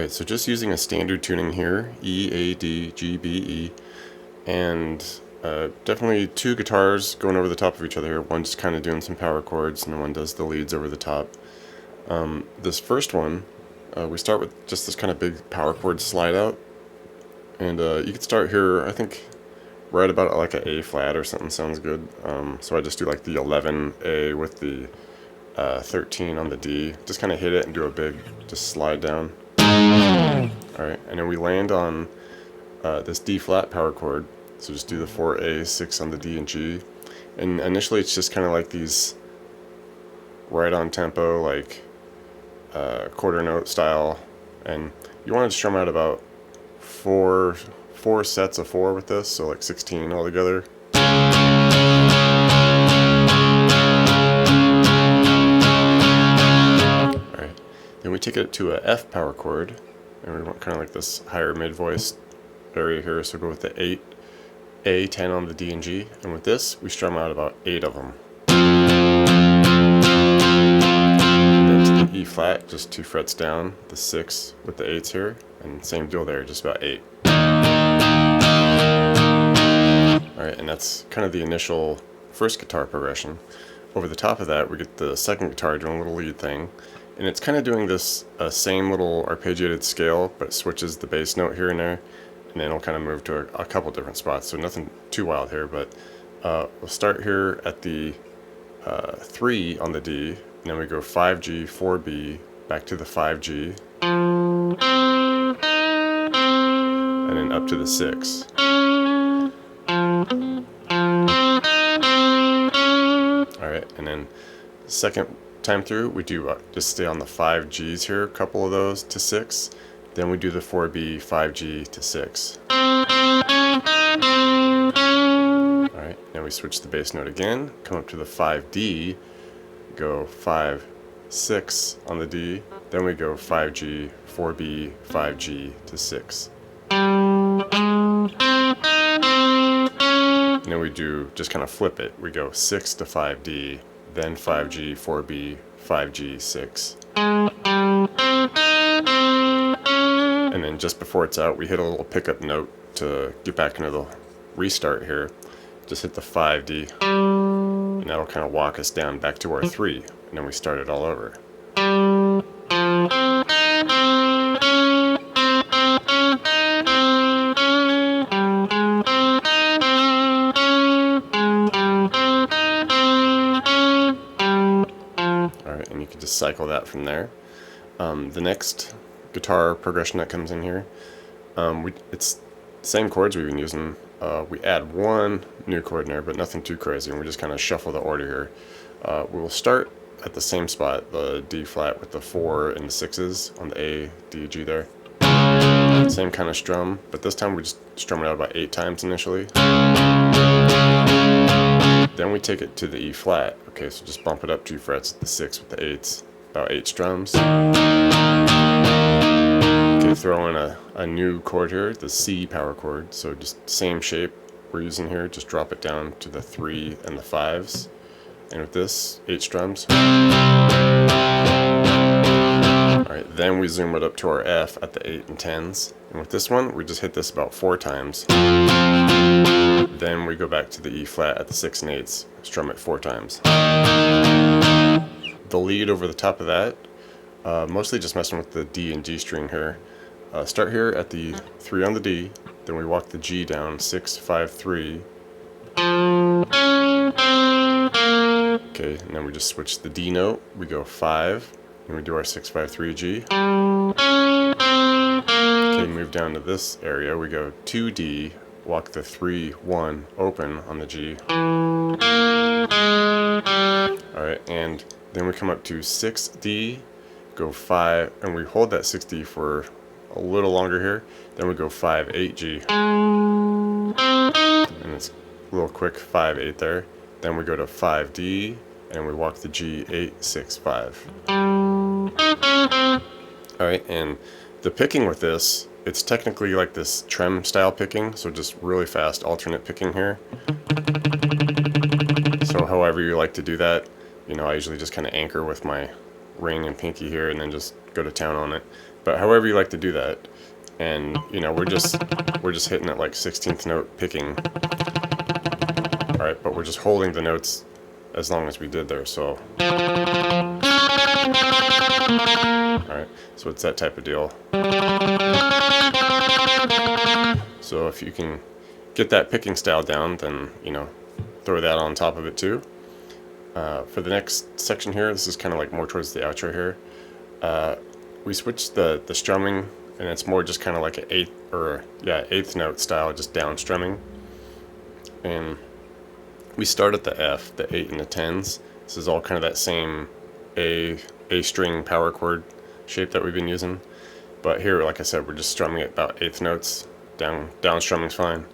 Alright, so just using a standard tuning here, E, A, D, G, B, E, and definitely two guitars going over the top of each other here. One's kind of doing some power chords, and the one does the leads over the top. This first one, we start with just this kind of big power chord slide out, and you could start here, I think, right about like an A flat or something sounds good. So I just do like the 11 A with the 13 on the D. Just kind of hit it and do a big, just slide down. Alright, and then we land on this D flat power chord. So just do the 4A, 6 on the D and G. And initially it's just kind of like these right on tempo, like quarter note style. And you want to strum out about four sets of 4 with this, so like 16 altogether. Alright, then we take it to a F power chord, and we want kind of like this higher mid voice area here, so go with the 8, A, 10 on the D and G, and with this we strum out about 8 of them. Then to the E flat, just 2 frets down, the 6 with the 8s here, and same deal there, just about 8. Alright, and that's kind of the initial first guitar progression. Over the top of that, we get the second guitar doing a little lead thing, and it's kind of doing this same little arpeggiated scale, but it switches the bass note here and there, and then it'll kind of move to a couple different spots, so nothing too wild here, but we'll start here at the 3 on the D, and then we go 5G, 4B, back to the 5G, and then up to the 6. Alright, and then second time through, we do just stay on the 5 Gs here, a couple of those to 6. Then we do the 4B, 5G to 6. Alright, now we switch the bass note again, come up to the 5D, go 5, 6 on the D, then we go 5G, 4B, 5G to 6. And then we do, just kind of flip it. We go 6 to 5D, then 5G, 4B, 5G, 6. And then just before it's out, we hit a little pickup note to get back into the restart here. Just hit the 5D, and that'll kind of walk us down back to our 3, and then we start it all over. Alright, and you can just cycle that from there. The next guitar progression that comes in here, it's the same chords we've been using. We add one new chord in there, but nothing too crazy, and we just kind of shuffle the order here. We will start at the same spot, the D flat with the 4 and the 6s on the A, D, G there. Same kind of strum, but this time we just strum it out about 8 times initially. Then we take it to the E flat. Okay, so just bump it up 2 frets, the 6 with the 8s, about 8 strums. Okay, throw in a new chord here, the C power chord, so just same shape we're using here, just drop it down to the 3 and the 5s. And with this, 8 strums. Alright, then we zoom it up to our F at the 8 and 10s. And with this one, we just hit this about 4 times. Then we go back to the E flat at the 6 and 8s, strum it 4 times. The lead over the top of that, mostly just messing with the D and G string here. Start here at the 3 on the D, then we walk the G down, 6, 5, 3. Okay, and then we just switch the D note, we go 5, and we do our 6, 5, 3 G. Okay, move down to this area, we go 2D, walk the 3, 1, open on the G. Alright, and then we come up to 6D, go 5, and we hold that 6D for a little longer here, then we go 5, 8G. And it's a little quick 5, 8 there. Then we go to 5D, and we walk the G, 8, 6, 5. Alright, and the picking with this, it's technically like this trem style picking, so just really fast alternate picking here. So however you like to do that, you know, I usually just kind of anchor with my ring and pinky here and then just go to town on it. But however you like to do that, and you know, we're just hitting it like 16th note picking. All right, but we're just holding the notes as long as we did there. So, all right, so it's that type of deal. So if you can get that picking style down, then you know, throw that on top of it too. For the next section here, this is kind of like more towards the outro here. We switched the strumming, and it's more just kind of like an eighth note style, just down strumming. And we start at the F, the 8 and the 10s. This is all kind of that same A string power chord shape that we've been using. But here, like I said, we're just strumming at about eighth notes. Down strumming's fine.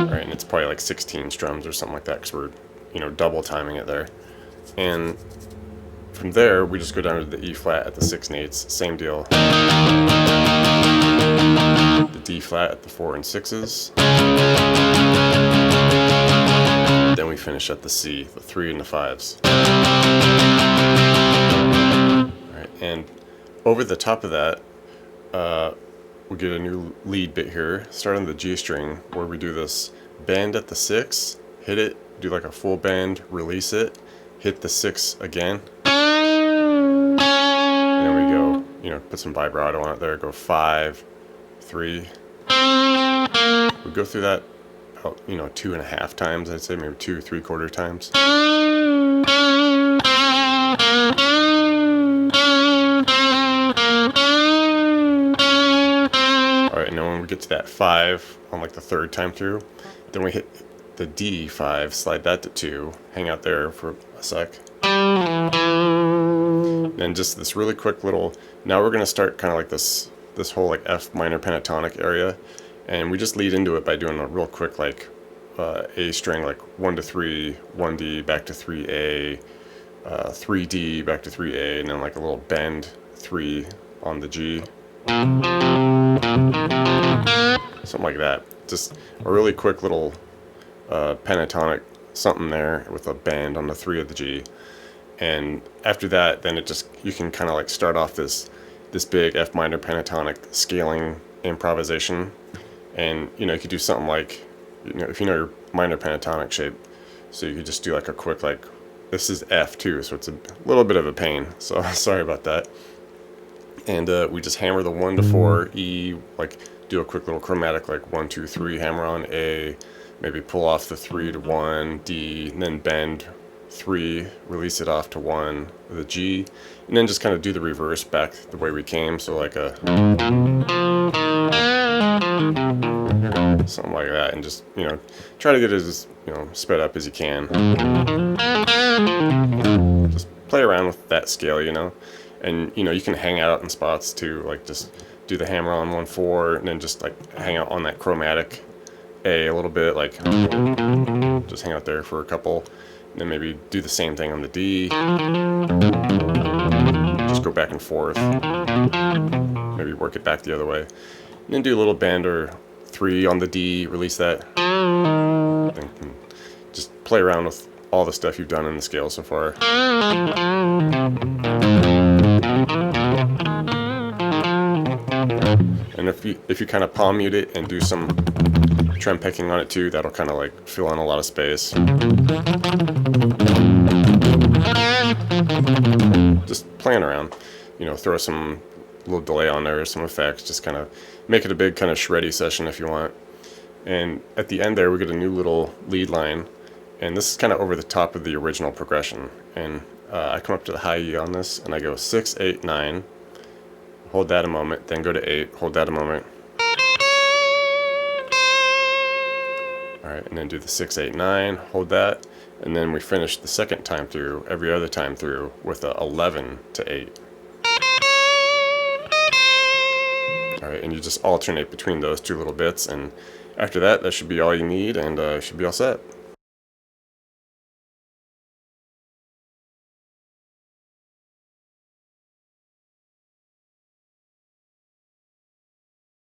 Alright, and it's probably like 16 strums or something like that, because we're, you know, double timing it there. And from there, we just go down to the E flat at the 6 and 8s, same deal. The D flat at the 4 and 6s. Then we finish at the C, the 3 and the 5s. Alright, and over the top of that, we get a new lead bit here, start on the G string, where we do this bend at the 6, hit it, do like a full bend, release it, hit the 6 again. And then we go, you know, put some vibrato on it there, go 5, 3. We go through that about, you know, 2.5 times, I'd say, maybe 2 3/4 times. Alright, and then when we get to that 5 on like the 3rd time through, then we hit the D5, slide that to 2, hang out there for a sec. And just this really quick little, now we're going to start kind of like this whole like F minor pentatonic area, and we just lead into it by doing a real quick like A string, like 1 to 3, 1D back to 3A, 3D back to 3A, and then like a little bend 3 on the G. Something like that. Just a really quick little pentatonic something there with a bend on the 3 of the G. And after that, then it just, you can kind of like start off this big F minor pentatonic scaling improvisation. And you know, you could do something like, you know, if you know your minor pentatonic shape, so you could just do like a quick, like, this is F too, so it's a little bit of a pain, so sorry about that. And we just hammer the 1 to 4 E, like do a quick little chromatic, like 1 2 3, hammer on A, maybe pull off the 3 to 1 D, and then bend 3, release it off to 1 with a G, and then just kind of do the reverse back the way we came, so like a something like that, and just, you know, try to get it as, you know, sped up as you can. Just play around with that scale, you know, and you know, you can hang out in spots too, like just do the hammer on 1 4, and then just like hang out on that chromatic A a little bit, like just hang out there for a couple, and then maybe do the same thing on the D. Just go back and forth, maybe work it back the other way, and then do a little bend or 3 on the D, release that, and just play around with all the stuff you've done in the scale so far. And if you kind of palm mute it and do some trem picking on it too, that'll kind of like fill in a lot of space. Just playing around, you know, throw some little delay on there, some effects, just kind of make it a big kind of shreddy session if you want. And at the end there, we get a new little lead line, and this is kind of over the top of the original progression. And I come up to the high E on this, and I go 6 8 9, hold that a moment, then go to 8, hold that a moment. Alright, and then do the 6 8 9, hold that, and then we finish the second time through, every other time through, with a 11 to 8. Alright, and you just alternate between those two little bits, and after that, that should be all you need, and should be all set.